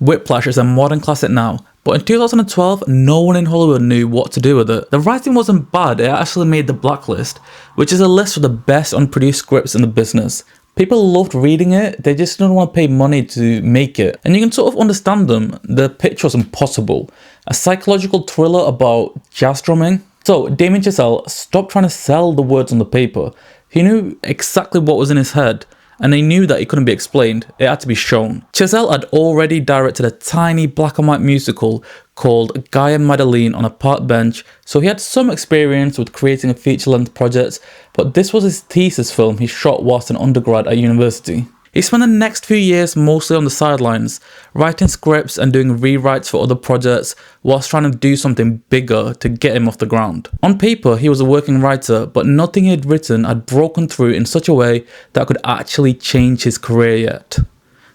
Whiplash is a modern classic now, but in 2012, no one in Hollywood knew what to do with it. The writing wasn't bad, it actually made the blacklist, which is a list of the best unproduced scripts in the business. People loved reading it, they just didn't want to pay money to make it. And you can sort of understand them, the pitch was impossible. A psychological thriller about jazz drumming. So Damien Chazelle stopped trying to sell the words on the paper. He knew exactly what was in his head, and he knew that it couldn't be explained, it had to be shown. Chazelle had already directed a tiny black and white musical called Guy and Madeline on a park bench, so he had some experience with creating a feature-length project, but this was his thesis film he shot whilst an undergrad at university. He spent the next few years mostly on the sidelines, writing scripts and doing rewrites for other projects whilst trying to do something bigger to get him off the ground. On paper, he was a working writer, but nothing he had written had broken through in such a way that could actually change his career yet.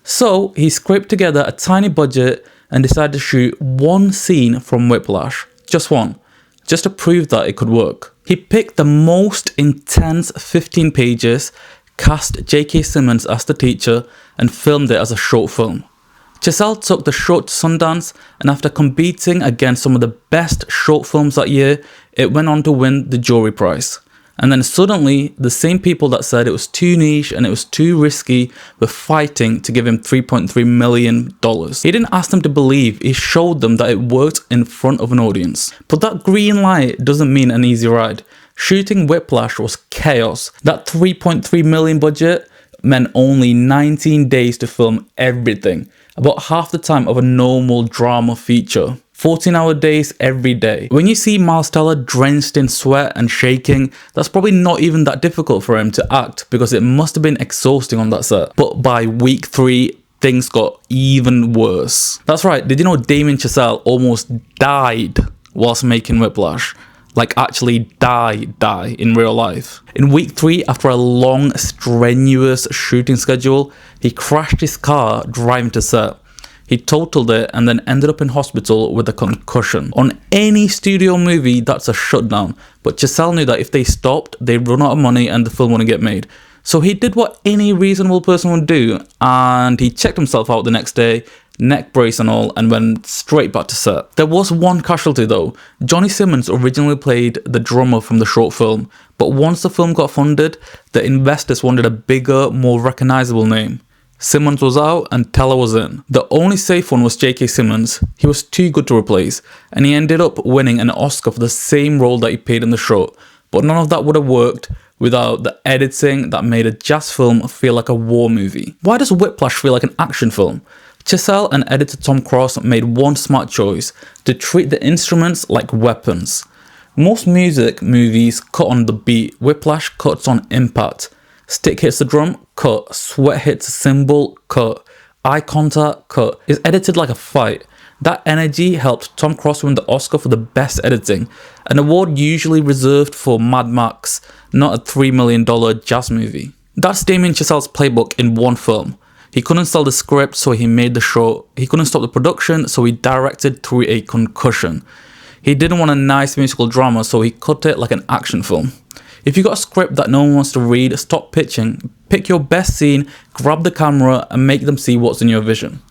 So he scraped together a tiny budget and decided to shoot one scene from Whiplash, just one, just to prove that it could work. He picked the most intense 15 pages, cast J.K. Simmons as the teacher, and filmed it as a short film. Chazelle took the short to Sundance, and after competing against some of the best short films that year, it went on to win the jury prize. And then suddenly, the same people that said it was too niche and it was too risky were fighting to give him $3.3 million. He didn't ask them to believe, he showed them that it worked in front of an audience. But that green light doesn't mean an easy ride. Shooting Whiplash was chaos. That $3.3 million budget meant only 19 days to film everything, about half the time of a normal drama feature. 14-hour days every day. When you see Miles Teller drenched in sweat and shaking, that's probably not even that difficult for him to act because it must have been exhausting on that set. But by week 3, things got even worse. That's right, did you know Damien Chazelle almost died whilst making Whiplash? Like actually die in real life. In week 3, after a long, strenuous shooting schedule, he crashed his car driving to set. He totaled it and then ended up in hospital with a concussion. On any studio movie, that's a shutdown. But Chazelle knew that if they stopped, they'd run out of money and the film wouldn't get made. So he did what any reasonable person would do, and he checked himself out the next day, neck brace and all, and went straight back to set. There was one casualty though. Johnny Simmons originally played the drummer from the short film, but once the film got funded, the investors wanted a bigger, more recognizable name. Simmons was out and Teller was in. The only safe one was J.K. Simmons. He was too good to replace, and he ended up winning an Oscar for the same role that he played in the short. But none of that would have worked without the editing that made a jazz film feel like a war movie. Why does Whiplash feel like an action film? Chazelle and editor Tom Cross made one smart choice: to treat the instruments like weapons. Most music movies cut on the beat, Whiplash cuts on impact. Stick hits the drum, cut. Sweat hits a cymbal, cut. Eye contact, cut. It's edited like a fight. That energy helped Tom Cross win the Oscar for the best editing, an award usually reserved for Mad Max, not a $3 million jazz movie. That's Damien Chazelle's playbook in one film. He couldn't sell the script, so he made the short. He couldn't stop the production, so he directed through a concussion. He didn't want a nice musical drama, so he cut it like an action film. If you got a script that no one wants to read, stop pitching. Pick your best scene, grab the camera, and make them see what's in your vision.